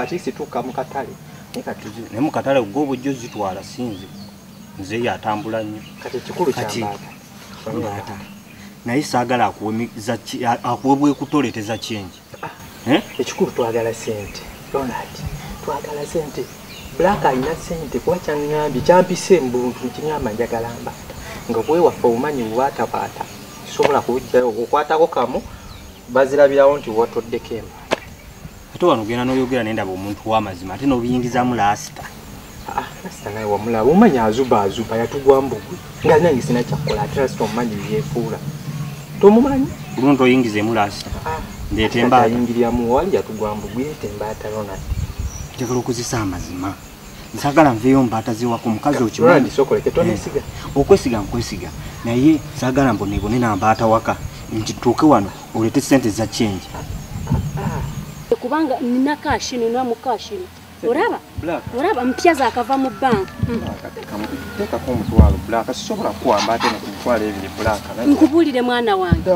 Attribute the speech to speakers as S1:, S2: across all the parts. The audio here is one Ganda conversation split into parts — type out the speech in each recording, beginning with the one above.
S1: atisi tuka mu katale
S2: ne mu katale go bujjo zitwala sinzi nze yatambula nnyo
S1: kati kikulu kyambata
S2: naye saagala akuwebwe kutoleteza change
S1: ekikulu twagala sente Ronald twagala sente Black alina sente kuba kyangambye kyampise mbuntu kinyamba njagala mbata nga bwewaffe obumanyi bwatabaata kisobola kujjayo okukwatako kamu bazirabirawo nti watoddeko embata
S2: ate wano ogenda n'oyogera nendaba omuntu w'amazima ate n'obiyingizamu lasita
S1: lasita naye wamulaba omanyi azuba yatugwa mbugwe nga nange sina kyakkola ate lasita omumanyi byefuula tomumanyi
S2: bulungi oyingizemu lasita ndeeta embata
S1: ayingiryamu wali yatugwa mbugwe yeeta embata Ronald
S2: njagala okuzisa amazima nsagala nveeyo mbaata ziwako omukazi okimanyi okwesiga nkwesiga naye saagala mbonebone nambaata waka nti tuuke wano oleete sente za change
S3: kubanga nina kashi nina mukashi oraba mpya zakava mu bank
S1: tekako omutwalo Black sisobola kuwamba ate nekutwala ebiri Black
S3: nkubulire mwana wange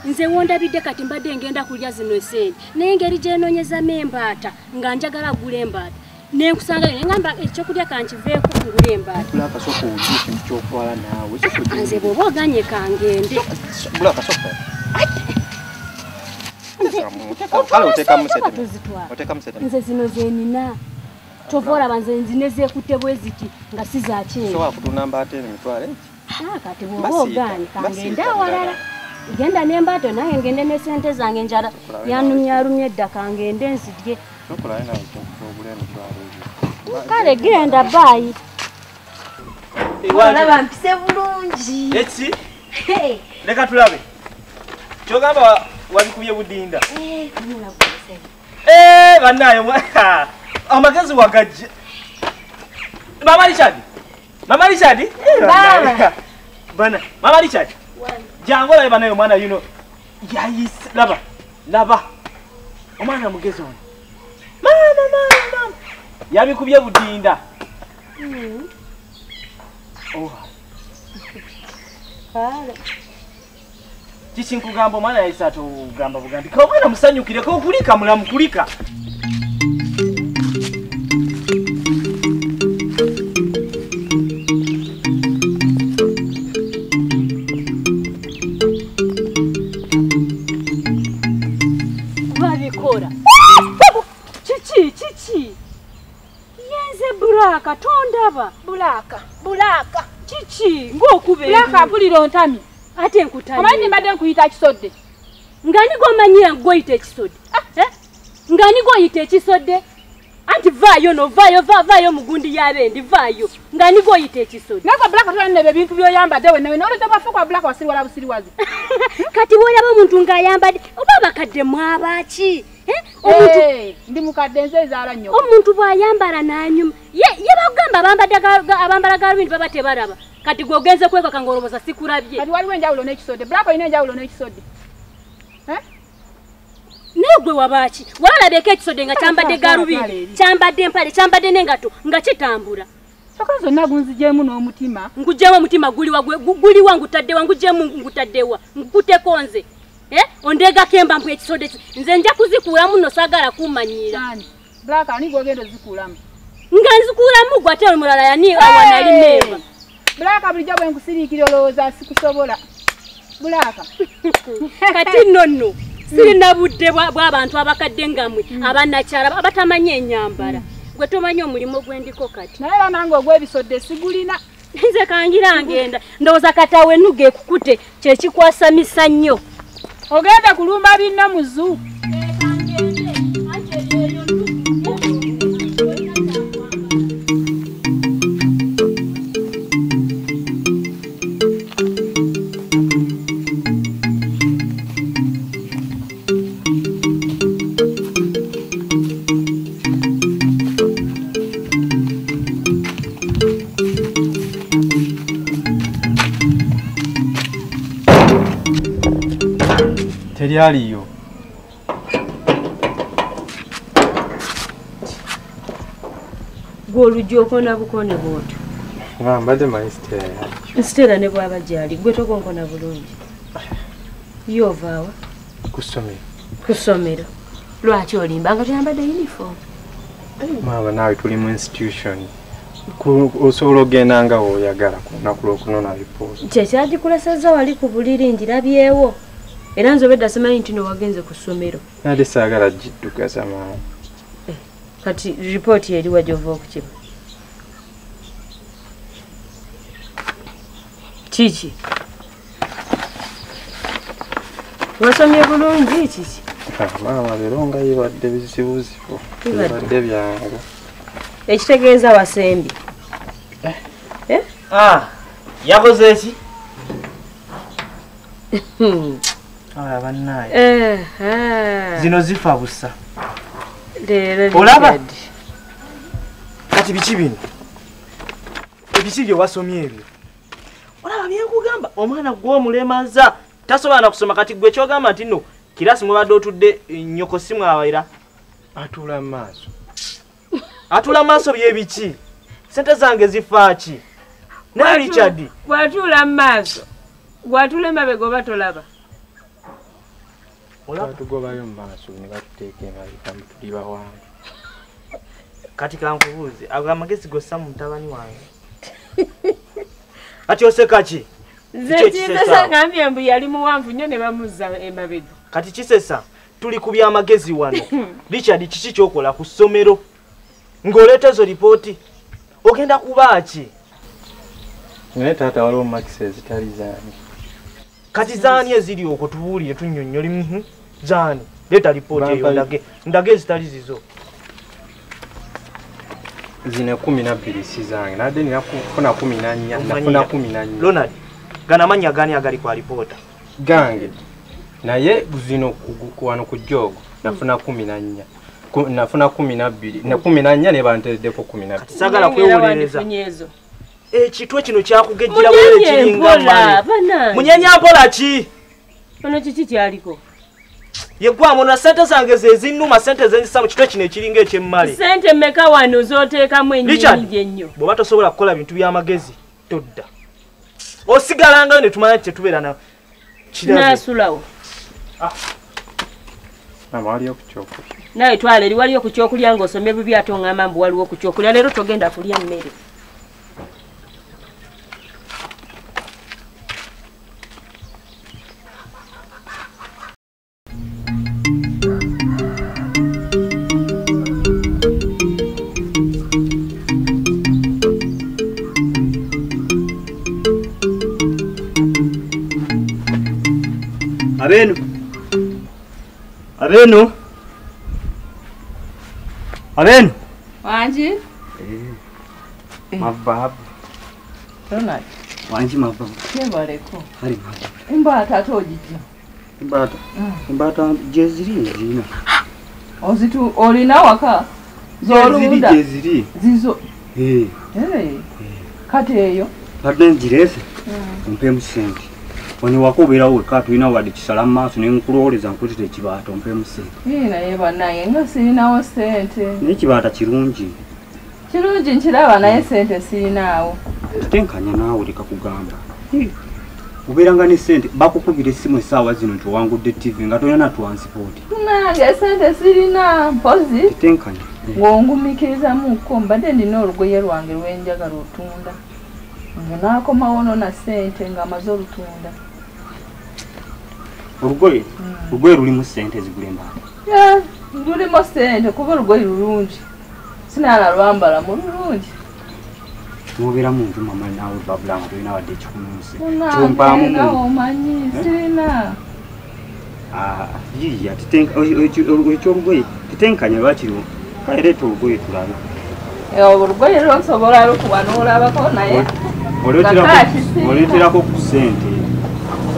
S3: nze wondabidde kati mbadde ngenda kulya zino sente naye engeri gyenoonyezamu embaata nga njagala gula embaata nenkusanga ngamba ekyokulya kankiveeko ngula embaata
S1: Black soka ojja ekintu kyotwala naawe
S3: nze bw'oba oganye kangende
S1: Black soka
S3: nze zino zenina kyova olaba nze nzinezekutte bwe ziti nga si za kati bw'oba oganye kangende awalala genda n'embaata naye ngende ne sente zange njala yanumyalumye edda kangende nzirye kale genda baayi olaba mpise bulungi
S2: leka tulabe kyogamba wabikubye budinda bannayo amagezi wagajje Mama Richard Mama Richard jango labe banayo mwana yuno yayise laba omwana mugezi ono mama yabikubye budinda Kichinkugamba omwana yayise atugamba bugambi ka omwana musanyukire ko kulika mulamu kulika Chichi yenze Bulaka tondaba Bulaka chichi ngokube
S4: Bulaka pulira ontami
S3: ate nkutanye
S4: amanyi mbadde nkuyita kisodde
S3: ngani gomanyira ngoyita ekisodde ngani goyita ekisodde anti vayo mugundi yabendi vayo ngani goyita ekisodde
S4: nako Bulaka tolane ebintu byoyambadde wenawe noleta bafu kwa Bulaka wasiriwala busiriwazi
S3: kati boyaba omuntu ngayambadde oba bakadde mwabaki
S4: ndi mukadde nze ezaala nnyo
S3: omuntu bwayambala nanyuma ye bagamba abambala galubindi baba tebalaba kati gogenze kweka kangoroboza sikulabye
S4: kati waliwo enjawulo n'ekisodde Bulaka ina enjawulo n'ekisodde
S3: naye gwe wabaki walabeko ekisodde nga kyambadde galubindi kyambadde empale kyambadde n'engato nga kitambula
S4: soka zonna gunzijeemu n'omutima
S3: ngujeemu omutima guliwa ngutaddewa ngujeemu ngutaddewa nguteko nze ondega kemba mpu ekisodde nze nja kuzikuulamu nno saagala kumanyira
S4: Bulaka ani gwogenda ozikuulamu
S3: nga nzikuulamu gwe ate omulala yani awanali meeba
S4: Bulaka bulijjo bwe nkusiriikira olowooza sikusobola Bulaka
S3: kati nno sirina budde bw'abantu abakadde ngamwe abannakyala abatamanyi ennyambala gwe tomanyi omulimu gwendiko kati
S4: naye era nange ogw'ebisodde sigulina
S3: nze kangira ngenda ndowooza katawe nuge ekukute kyekikwasamisa nnyo
S4: ogenda kulumba binno mu zoo
S1: Terialiyo
S3: gw'olujja okona bukone bw'otyo
S1: mbadde maistera
S3: nsitera ne bwaba gyali gwe tokonkona bulungi yovaawa
S1: ku ssomero
S3: lwaki olimba nga toyambadde uniform
S1: Mama nawe tuli mu institution. Osobola ogenda nga oyagala ku lunaku lw'okunona lipoota.
S3: Kyekyagikulasezza wali ku buliri ngirabyewo. Era nzobedda simanyi nti no wagenze ku ssomero.
S1: Nade saagala giddugaza maama.
S3: Kati ripooti eri wajova okukiba. Kiki? Wasomye bulungi kiki?
S1: Maama leero nga yibadde bizibuzibu. Yibadde byangu.
S3: Ekitegeeza wasembi.
S2: Yakoze eki? Bannaye. Zino zifa busa. Olaba? Kati biki bino? Ebiki bye wasomye ebyo? Olaba byenkugamba omwana gw'omulemaza tasobola na kusoma kati gwe kyogamba nti no kirasi mubadde otudde nnyoko simwawera.
S1: Atula maaso.
S2: Atula maaso byebiki? Sente zange zifaaki? Ne Richard.
S4: Bwatula maaso. Bwatula emabega oba tolaba.
S1: Batugobayo mu maaso ne batuteeka emabega mutuliba wange.
S2: Kati kankubuuze ago amagezi gossa mu mutabani wange. Ati oseka ki?
S4: Zekindesa ngambye mbu yali muwanvu nnyo ne bamuzza emabega.
S2: Kati kisesa tuli ku byamagezi wano. Richard kiki kyokola ku ssomero? Ng'oleeta ezo lipooti ogenda kuba ki?
S1: Naye taata waliwo makisi ezitali zaani.
S2: Kati zaani eziri okwo tubuulire tunnyonnyoli zaani. Leeta lipooti eyo ndage ezitali zizo.
S1: Zine 12 si zange. Nadde nafuna 14. Nafuna 14.
S2: Ronald, gana manya gani agali kwa lipoota?
S1: Gange. Naye zino wano ku jogo. Nafuna 14. Nafuna 12. Na 14 ne banteddeko 12.
S2: Kati sagala kwewolereza. Ekitwe kino kyakugejjira bwe kiringa mali. Munyenya mpola ki?
S3: Ono kiki kyaliko?
S2: Yegwamu na sente zange zezinnuma sente zenzisa mu kitwe kino ekiringa ekyemmali.
S3: Sente mmeka wano zooteekamu ennyingi ennyo.
S2: Bw'oba tosobola kukola bintu by'amagezi todda. Osigalangayo ne tumanya nti tetubeera na kirabe.
S3: Naasulawo.
S1: Mama waliyo ku kyokulya.
S3: Nawe twala eri waliyo ku kyokulya ng'osomye bubi ate oŋŋamba mbu waliwo ku kyokulya. Leero togenda kulya mmere.
S2: Abenu.
S4: Wanji?
S1: Mababu.
S4: Ronald.
S2: Wanji mababu.
S4: Nebaleko.
S2: Hari mababu.
S4: Imbata tojijja.
S2: Imbata. Imbata jeziri.
S4: Ozitu olina waka. Zolunda.
S2: Jeziri.
S4: Zizo. Kati eyo.
S2: Padde njirese. Mpe musente. Wani wakubira weka tulina wadde kisala maaso ne nkulowoleza nkutite ekibaata ompe musente.
S4: Naye bannaye nga sirinawo sente.
S2: N'ekibaata kirungi.
S4: Kirungi nkiraba naye sente sirinaawo.
S2: Tutenkanya naawe leka kugamba. Ubeeranga ne sente bakukubira essimu essaawa zino nti owangudde TV nga tolina na transport.
S4: Nange sente sirina mpozi.
S2: Tutenkanya.
S4: Ng'ongumikirizamuko mbadde ndina olugoye lwange lwenjagala otunda. Naakomawo nona sente nga amaze olutunda.
S2: Olugoye lulimu sente zigula embaata.
S4: Lulimu sente kuba olugoye lulungi. Sinaala lwambala mu lulungi.
S2: Mubeera mu nju mama naawe babulanga tolina wadde ekikunuusi.
S4: Kyompaamu omanyi sirina.
S2: Yiya ekyolugoye titenkanya lwakiriwo. Kale leeta olugoye tulabe.
S4: Olugoye lwosobola lukuba n'olabako naye.
S2: Oleeterako ku sente.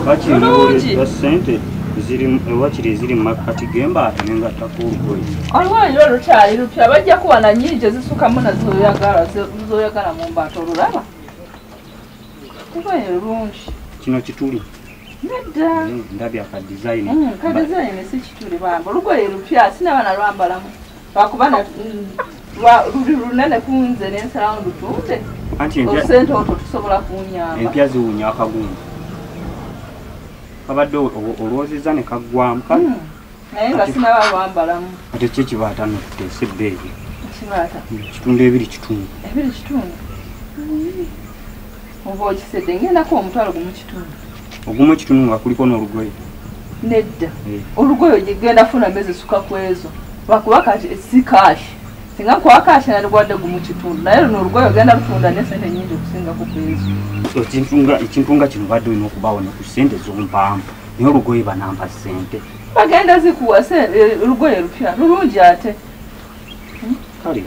S2: Bakiri sente ziri mu makati g'embaata nengattako olugoye.
S4: Olugoye olukyali lupya bajja kuba na nnyingi ezisukamu nazoyagala mu mbaata olulaba. Olugoye lulungi.
S2: Kino kituli.
S4: Nedda.
S2: Ndabye akadizayini.
S4: Kadizayini si kituli bamba. Olugoye lupya sinaba na lwambalamu. Lwakuba luli lunene kunze n'ensalawo ndutunde. Sente otwo tusobola kunyamba.
S2: Empya ziwunya akagundu. Kabadde olwoziza ne kaggwamu kale.
S4: Naye nga sinaba lwambalamu.
S2: Ate kyekibaata nokuteesa ebbeeyi.
S4: kibaata
S2: kitundu ebiri kitundu
S4: oba okisedde ngendako omutwalo gumu kitundu
S2: ogumu ekitundu nga kuliko n'olugoye
S4: nedda olugoye ogigenda funa mezi suka ku ezo lwakuba kati si kashi singa kuwa kashi nalibwadde gumu kitundu naye luno olugoye ogenda lutunda n'esente nnyingi okusingako ku ezo
S2: ekintu nga kino badde olina okubaawo ne ku ssente z'ompampa naye olugoye banamba ssente
S4: bagenda zikuwa olugoye lupya lulungi ate
S2: kale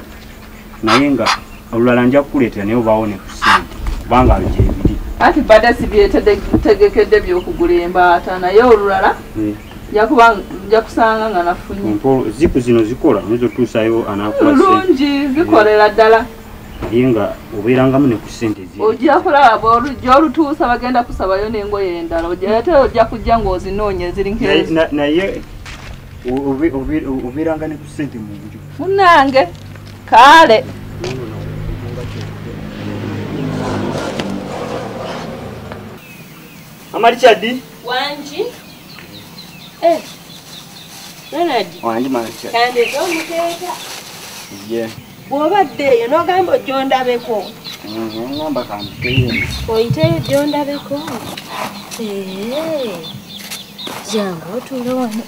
S2: naye nga olulala nja kukuleetera naye obaawo ne ku ssente kubanga gyebiri
S4: anti badde sibyetegekedde byokugula embaata naye olulala nja kusanga nga nafunye
S2: zipu zino zikola nizotuusayo anakuwa
S4: lulungi zikolera ddala
S2: naye nga obeerangamu ne ku ssente
S4: ojja kulaba gy'olutuusa bagenda kusabayo n'engoye endala ate ojja kujja ng'ozinoonye ziri
S2: naye obeeranga ne ku ssente mu nju
S4: munnange kaale
S2: Amarichadi
S3: wanji Leonard
S2: wanji Marichadi
S3: kande tomukeka
S5: bw'obadde eyo n'ogamba ojjondabeko
S2: ngamba kampeyeni
S3: oyiteyo ojjondabeko jangu otuule wano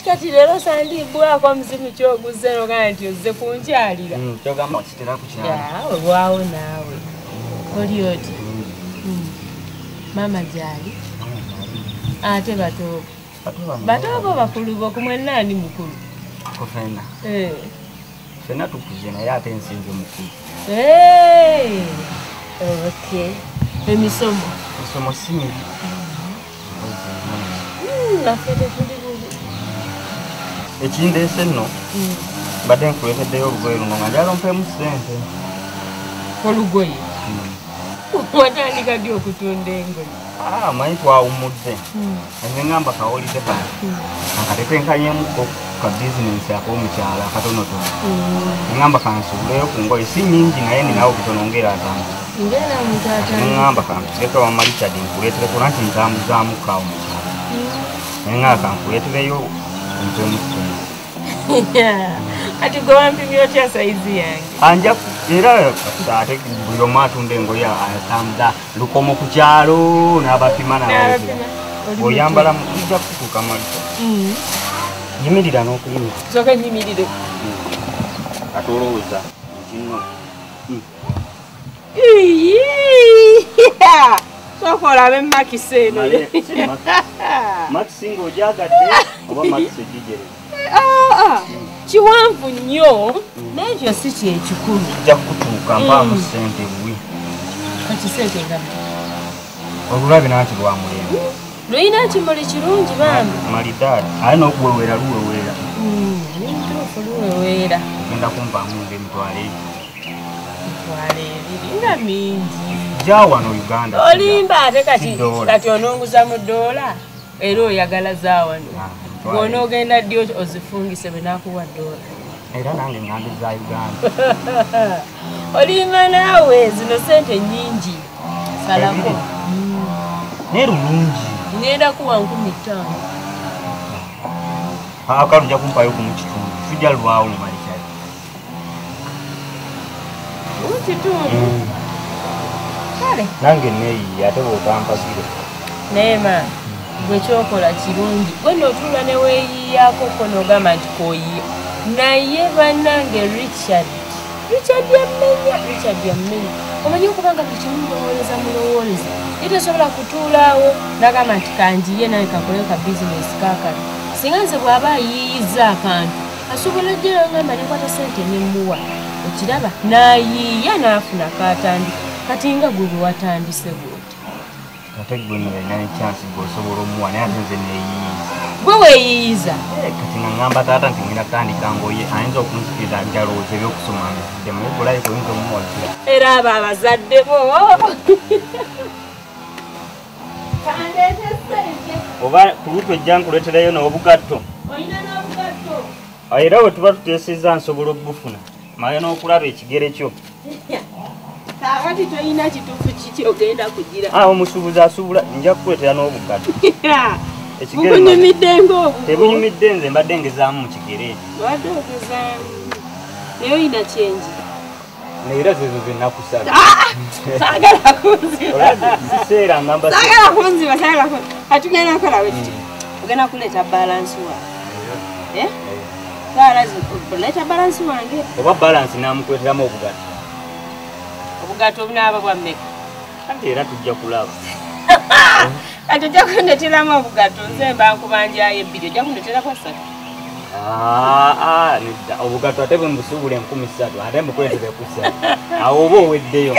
S5: kati leero sandiibwako omuzimu kyoguze n'ogamba nti ozze kunkyalira
S2: kyogamba okitera kukyala
S5: olwawo naawe oli oti mama gyali ate batoobo bakulu bokumwenaani mukulu
S2: kufena fena tukuze naye ate ensinzi mukulu
S5: emisomo
S2: singi
S5: naffe tetuli bubi
S2: ekindeese nno mbadde nkuleeteddeyo olugoye luno nga njala ompeemu ssente
S5: olugoye watandika ddi okutunda engoye
S2: manyi twawumudde enze ngamba kawulidde kano akatetenkanyemukko ka bizinensi ak'omukyala akatonotono ngamba kansuuleyo ku ngoye si nnyingi naye ninawo kutono ngera ataano ngamba kankuleka wa Marichadi nkuleetereko nanti ntambuzaamukawo mukyala naye nga kankuleetereyo ompeemu ssente
S5: ati gwe wampimye otya sayizi yange
S2: anja era ate buli omu atunda engoye atambuza lukomo ku kyalo n'abapima nawe oyambala ojja kutuuka Marichadi yimirira n'okuyimira
S5: soka nyimirire
S2: atolowooza kino
S5: soka olabe makisi eno
S2: makisi ng'ogyagadde oba makisi egigere
S5: kiwanvu nnyo naye ekyo si kyekikulu
S2: ojja kutuuka mpaamu ssente buwi
S5: kati sente ngabi
S2: olulabi nanti lwa mulembe
S5: luyina kimuli kirungi bambi
S2: malidaadi aye n'okuwewera luwewera
S5: ntuufu luwewera
S2: ogenda kumpaamu ng'emitwalo
S5: ebiri nga mingi
S2: jawano Uganda
S5: olimba ate kati ononguza mu ddoola era oyagala zaawano bw'onoogenda ddi ozifungise bwe naakuwa ddoola
S2: era nange ngambi za Uganda
S5: olimba naawe zino sente nnyingi salako
S2: naye lulungi
S5: ngenda kuwa 15
S2: akalu nja kumpaayo ku mukitundu tujja lwawo mu Marichadi
S5: mukitundu kale
S2: nange neeyiye ate bw'otampagire
S5: naye ma gwe kyokola kirungi gwe n'otuula ne weeyiyaako ko n'ogamba nti koyiye naye bannange Richard yamenya omanyi okubanga buli kimu mulowooleza ye tosobola kutuulaawo n'agamba nti kanjiye naye kakoleyo ka bizinesi kaakano singa nze bw'aba ayiyiza akantu asobola jjera ngamba nekwata sente nemuwa okiraba n'ayiiya n'afuna kaatandika kati nga gwe bwe watandise bwoti
S2: ate gwe nolina nechansi gwosobola omuwa naye ate nze neeyiyiza
S5: gwe weeyiyiza
S2: kati nga ngamba taata nti ngenda kutandika ngoye ayinza okunzikiriza njalowooza ebyokusoma nzidde naye gulayo oyinza omuwa
S5: era abo abazadde bo kandeete sente
S2: oba kulutu ejja nkuleeterayo n'obugatto
S5: olina n'obugatto
S2: era bwe tuba tuteesezza nsobola okubufuna male n'okulaba ekigere kyo
S5: kaakati tolina kituufu kiki ogenda kugira
S2: omusuubuzi asuubula nja kukuleetera n'obugatto
S3: Bunyumiddengo.
S2: Tebunyumidde nze mbadde ngezaamu mu kigere.
S3: Wadde ogezaamu. Naye olina kyenji.
S2: Neera zezo zenakusala.
S3: Saagala kunziba.
S2: Siseera ngamba.
S3: Saagala kunziba, saagala kunziba. Atugenda kola wekiti. Ogenda kuleeta balance wa. Kuleeta balance wange.
S2: Oba balance namukweteramu obugato.
S3: Obugato obunaaba bwa mmeka.
S2: Kati era tujja kulaba.
S3: Kati ojja kundeteramu obugato nze mba nkubanjayo ebbiri ojja kundetera kwa ssatu.
S2: Nedda obugato ate bwe mbusuubula 13,000 ate mbukuleetere ku ssatu. Awo oba oweddeyo.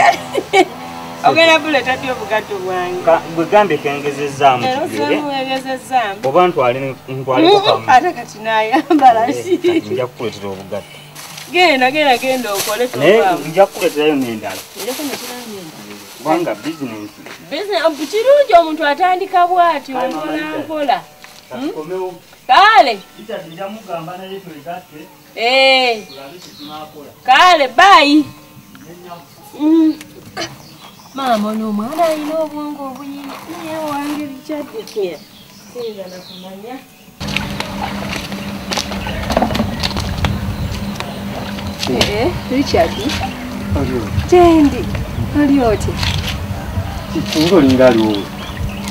S3: Ogenda kuleeta ddi obugato bwange?
S2: Bwe gambye kengezezzaamu kigere. Oba ntwaleko kamu.
S3: Ate kati naayambala ki?
S2: Nja kukuleetera obugato.
S3: Genda okole
S2: naye nja kukuleeterayo n'endala. Kubanga bizinensi.
S3: Kirungi omuntu atandika bw'atyo mpola. Kale. Kale bayi. Maama n'omwana alina obwongo obuyingi naye wange Richard sinza nakumanya. Richard. Tendi. Ali oti.
S1: Kingo lingali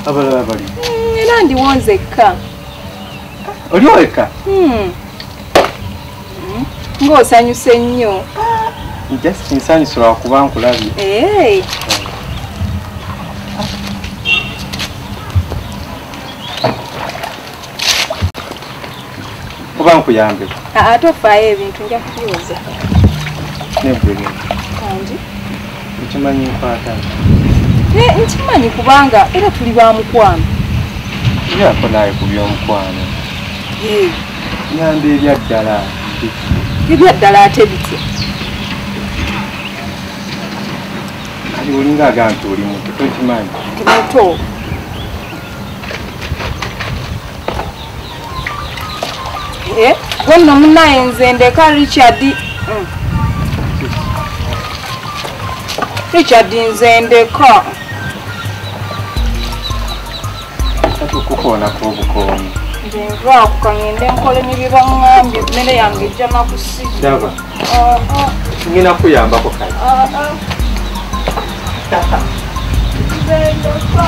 S1: abalala bali.
S3: Era ndiwonzekka.
S1: Oli oweka?
S3: Ng'osanyuse nnyo.
S1: Just nsanyusira wakuba nkulabye. Oba nkuyambe?
S3: Tofaayo ebintu nja kubyoza.
S1: Nebwege.
S3: Kanji.
S1: Nkimanyi nkwata.
S3: Nkimanyi kubanga era tuli ba mukwano.
S1: Yako naye ku by'omukwano. Nyambe ebyaddala.
S3: Ebyaddala ate bitya?
S1: Kali olinga agantu oli muntu tokimanyi.
S3: Muto. Gonna munaye nze ndeka Richard. Richard nze ndeka.
S1: Kati okukoona kw'obukooni.
S3: Nze nvaako kangende nkole n'ebyebaŋŋambye emmere yange ejja nakusiga.
S1: Daba. Ngenda kuyambako kale.
S3: Nze ndeka.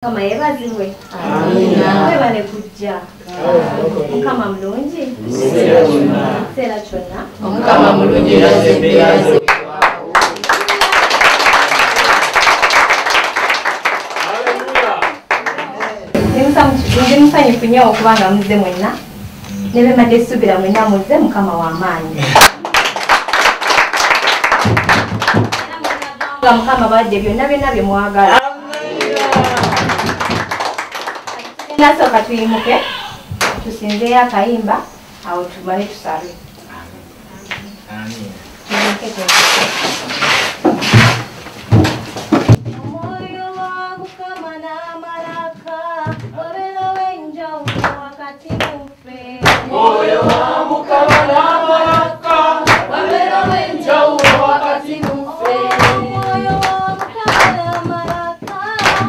S6: Kama yebaziwe. Amina. Wewe bane kujja. Kama mlungi. Sera chonna.
S5: Kama mlungi razembeaze.
S6: Nimufanye kunyawo kubanga muze mwenna. nebe madde subira mwena muze mukama wa maanyi nga mukama badde byonna byonna bye mwagala nasooka tuyimuke tusinzeeyo akayimba awo tumale tusabe omwoyo wa mukama n'amalaka wabera w'enjawulo wakati muffe omwoyo wa mukama n'amalaka wabera w'enjawulo wakati muffe omwoyo wa mukama n'amalaka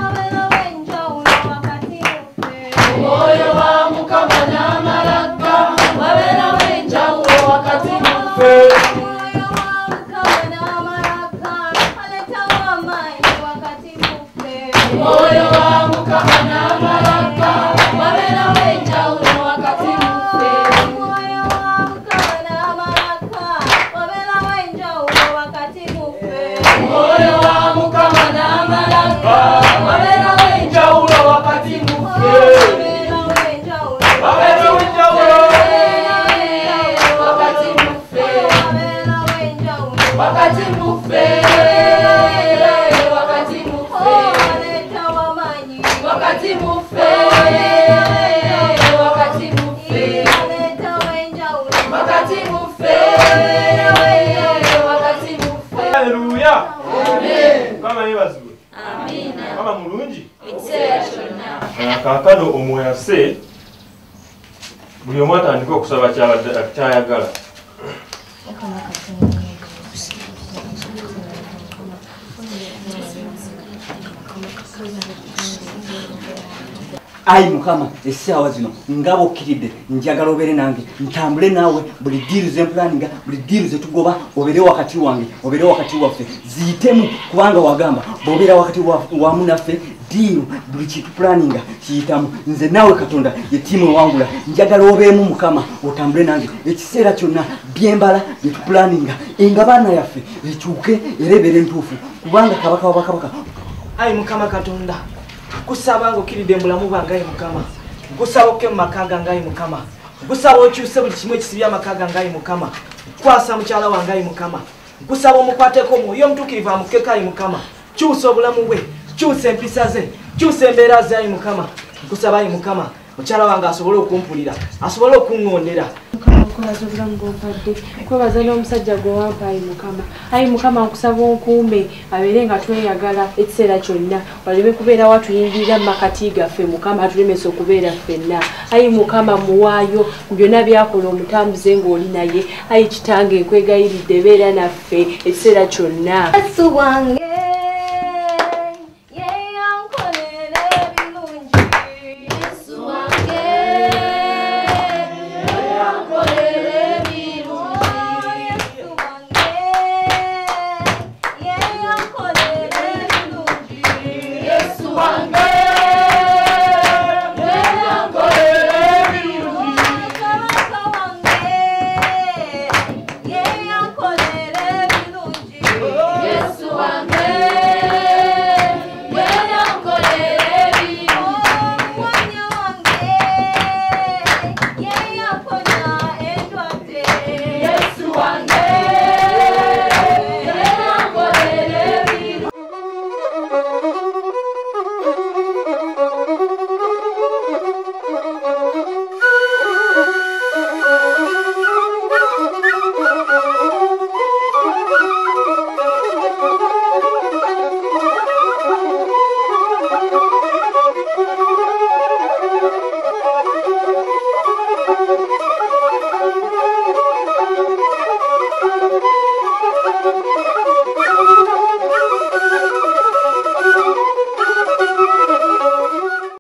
S6: wabera w'enjawulo wakati muffe omwoyo wa mukama n'amalaka wabera w'enjawulo wakati muffe moyo wa mukama n'amalaka wabera w'enjawulo wakati muffe moyo wa mukama n'amalaka wabera w'enjawulo wakati muffe moyo wa mukama n'amalaka wabera w'enjawulo wakati muffe wabera w'enjawulo wakati muffe wakati muffe wakati muffe wakati muffe wakati muffe wakati muffe
S7: haleluya amen kama yebazwe amina kama mulungi
S6: ekiseera kyonna
S7: kaakano omweyase buli omu atandika okusaba kyayagala
S2: Ai mukama essaawa zino ngabo okkiridde njagala obeere nange ntambule naawe buli diiru ze mpulaninga buli diiru ze tugoba obeere wakati wange obeere wakati waffe ziyitemu kubanga wagamba bw'obeera wakati wamu naffe diiru buli kitupulaninga kiyitamu nze naawe katonda ye ttiimu ewangula njagala obeemu mukama otambule nange ekiseera kyonna byembala bye tupulaninga engabaana yaffe ekyuke era ebeere ntuufu kubanga kabaka wa bakabaka.
S8: Ai mukama katonda kusaba ng'okkiridde mulamu bwange ayi mukama nkusaba okke mu maka gange ayi mukama nkusaba okyuse buli kimu ekisibya amaka gange ayi mukama kwasa mukyala wange ayi mukama nkusaba omukwateko omwoyo omutuukirivu amukkeko ayi mukama kyusa obulamu bwe kyusa empisa ze kyusa embeera ze ayi mukama nkusaba ayi mukama mukyala wange asobole okumpulira asobole okuŋŋondera
S5: okulaza obulamu bw'ompadde kwebaza n'omusajja gwe wampa ayi mukama ayi mukama nkusaba onkuume abeere nga tweyagala ekiseera kyonna waleme kubeera watuyingirira mu makati gaffe mukama atulemesa okubeera ffenna ayi mukama muwaayo byonna byakola omutambuze ng'oli naye ayi kitange nkwegayiridde beera naffe ekiseera kyonna
S6: Yesu wange one.